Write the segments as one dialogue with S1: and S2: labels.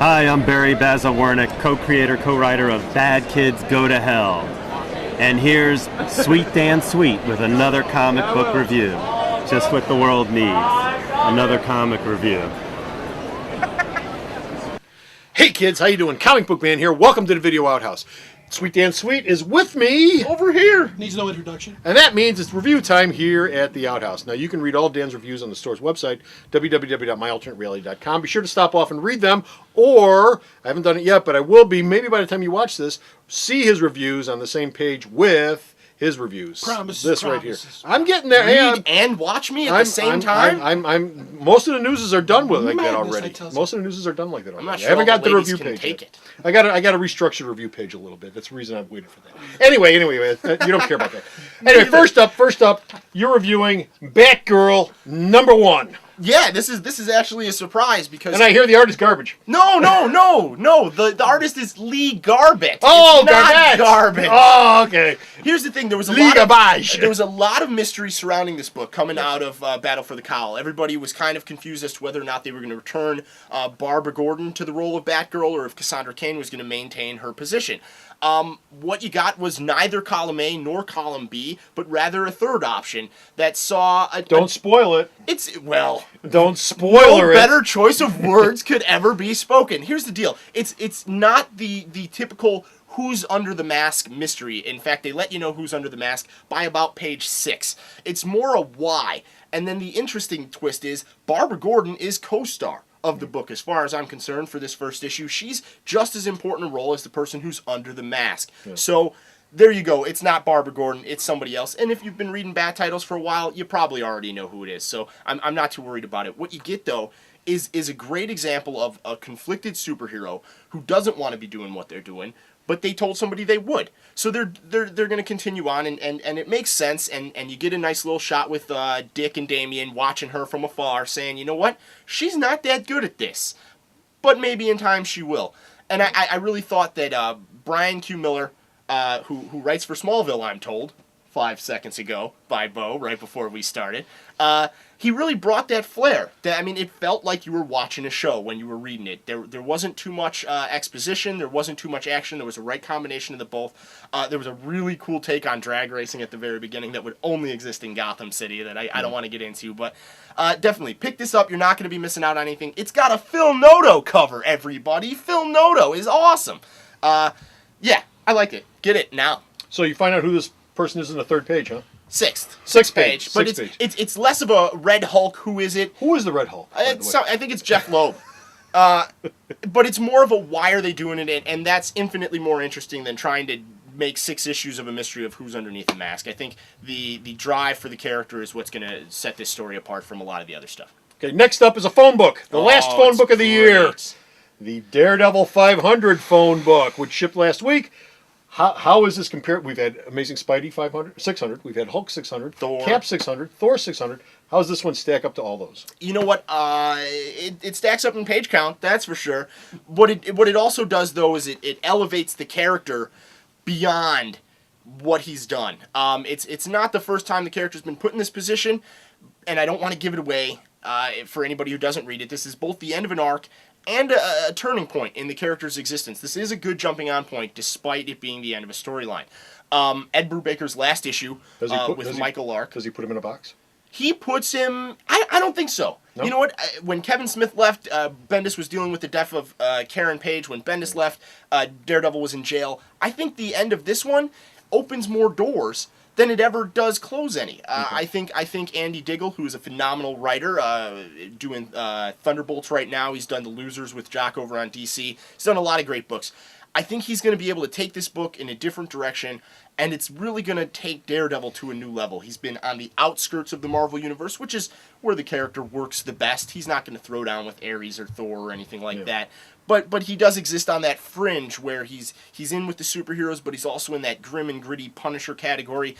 S1: Hi, I'm Barry Baza-Wernick, co-creator, co-writer of Bad Kids Go to Hell. And here's Sweet Dan Sweet with another comic book review. Just what the world needs. Another comic review.
S2: Hey kids, how you doing? Comic Book Man here. Welcome to the Video Outhouse. Sweet Dan Sweet is with me over here.
S3: Needs no introduction.
S2: And that means it's review time here at the Outhouse. Now, you can read all of Dan's reviews on the store's website, www.myalternatereality.com. Be sure to stop off and read them, or, I haven't done it yet, but I will be, maybe by the time you watch this, see his reviews on the same page with his reviews.
S3: Promises.
S2: This right here. I'm getting there.
S4: Read and watch me at the same time?
S2: I'm most of the newses are done with like that
S3: Madness,
S2: already.
S3: I tell you.
S2: Most of the newses are done like that already.
S4: I'm not sure
S2: I haven't
S4: all
S2: got
S4: the
S2: the
S4: ladies
S2: review
S4: can
S2: page
S4: take
S2: yet.
S4: it.
S2: I got to restructure the review page a little bit. That's the reason I've waited for that. Anyway, you don't care about that. Anyway, first up, you're reviewing Batgirl #1.
S4: Yeah, this is actually a surprise because
S2: And I hear the art is garbage.
S4: No. The artist is Lee Garbett.
S2: Oh,
S4: it's not
S2: garbage.
S4: garbage.
S2: Oh, okay.
S4: Here's the thing: there was
S2: Lee Garbage.
S4: there was a lot of mystery surrounding this book coming out of Battle for the Cowl. Everybody was kind of confused as to whether or not they were going to return Barbara Gordon to the role of Batgirl, or if Cassandra Cain was going to maintain her position. What you got was neither column A nor column B, but rather a third option that saw
S2: Don't spoil it.
S4: No
S2: Don't spoiler it.
S4: better choice of words could ever be spoken. Here's the deal. It's not the typical who's under the mask mystery. In fact, they let you know who's under the mask by about page 6. It's more a why. And then the interesting twist is Barbara Gordon is co-star of the book as far as I'm concerned for this first issue. She's just as important a role as the person who's under the mask. Yeah. So there you go. It's not Barbara Gordon. It's somebody else. And if you've been reading Bat titles for a while, you probably already know who it is. So I'm not too worried about it. What you get, though, is a great example of a conflicted superhero who doesn't want to be doing what they're doing, but they told somebody they would. So they're going to continue on, and it makes sense, and you get a nice little shot with Dick and Damian watching her from afar, saying, you know what, she's not that good at this, but maybe in time she will. And I really thought that Brian Q. Miller, who writes for Smallville, I'm told, 5 seconds ago by Bo, right before we started, he really brought that flair. It felt like you were watching a show when you were reading it. There wasn't too much exposition. There wasn't too much action. There was a right combination of the both. There was a really cool take on drag racing at the very beginning that would only exist in Gotham City that I don't want to get into. But definitely, pick this up. You're not going to be missing out on anything. It's got a Phil Noto cover, everybody. Phil Noto is awesome. Yeah, I like it. Get it now.
S2: So you find out who this person is in the third page, huh?
S4: Sixth page. But
S2: Sixth page.
S4: It's less of a Red Hulk. Who is it?
S2: Who is the Red Hulk?
S4: I think it's Jeff Loeb. But it's more of a why are they doing it, and that's infinitely more interesting than trying to make 6 issues of a mystery of who's underneath the mask. I think the drive for the character is what's going to set this story apart from a lot of the other stuff.
S2: Okay, next up is a phone book. The last phone book of the year. The Daredevil 500 phone book, which shipped last week. How is this compared? We've had Amazing Spidey 500, 600. We've had Hulk 600,
S4: Thor.
S2: Cap 600, Thor 600. How does this one stack up to all those?
S4: You know what? It stacks up in page count, that's for sure. What it also does, though, is it elevates the character beyond what he's done. It's not the first time the character's been put in this position, and I don't want to give it away for anybody who doesn't read it. This is both the end of an arc and a turning point in the character's existence. This is a good jumping on point, despite it being the end of a storyline. Ed Brubaker's last issue with Michael Lark.
S2: Does he put him in a box?
S4: He puts him... I don't think so. No? You know what? When Kevin Smith left, Bendis was dealing with the death of Karen Page. When Bendis left, Daredevil was in jail. I think the end of this one opens more doors than it ever does close any. I think Andy Diggle, who is a phenomenal writer, doing Thunderbolts right now. He's done The Losers with Jock over on DC. He's done a lot of great books. I think he's going to be able to take this book in a different direction, and it's really going to take Daredevil to a new level. He's been on the outskirts of the Marvel Universe, which is where the character works the best. He's not going to throw down with Ares or Thor or anything like that. But he does exist on that fringe where he's in with the superheroes, but he's also in that grim and gritty Punisher category.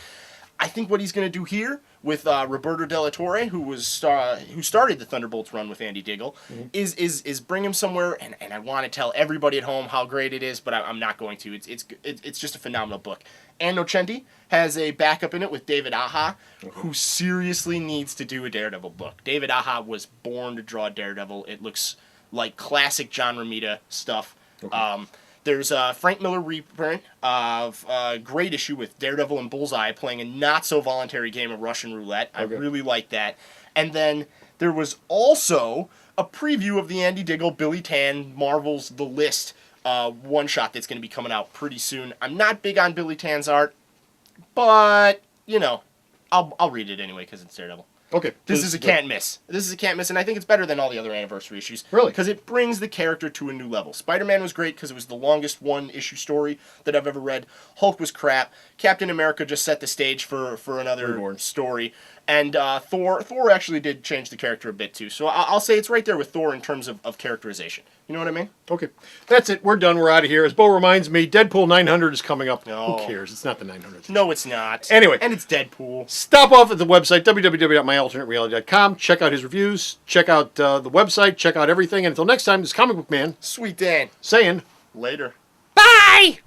S4: I think what he's going to do here with Roberto Della Torre, who started the Thunderbolts run with Andy Diggle, is bring him somewhere, and I want to tell everybody at home how great it is, but I'm not going to. It's just a phenomenal book. Ann Nocenti has a backup in it with David Aja, who seriously needs to do a Daredevil book. David Aja was born to draw Daredevil. It looks like classic John Romita stuff. There's a Frank Miller reprint of a great issue with Daredevil and Bullseye playing a not-so-voluntary game of Russian roulette. I really like that. And then there was also a preview of the Andy Diggle, Billy Tan, Marvel's The List one-shot that's going to be coming out pretty soon. I'm not big on Billy Tan's art, but, you know, I'll read it anyway because it's Daredevil.
S2: Okay.
S4: This is a can't miss. This is a can't miss, and I think it's better than all the other anniversary issues.
S2: Really?
S4: Because it brings the character to a new level. Spider-Man was great because it was the longest one-issue story that I've ever read. Hulk was crap. Captain America just set the stage for another
S2: Reborn.
S4: story. And Thor actually did change the character a bit, too. So I'll say it's right there with Thor in terms of characterization. You know what I mean?
S2: Okay. That's it. We're done. We're out of here. As Bo reminds me, Deadpool 900 is coming up.
S4: No.
S2: Who cares? It's not the 900th.
S4: No, it's not.
S2: Anyway.
S4: And it's Deadpool.
S2: Stop off at the website, www.myalternatereality.com. Check out his reviews. Check out the website. Check out everything. And until next time, this is Comic Book Man
S4: Sweet Dan.
S2: saying,
S4: Later.
S2: bye!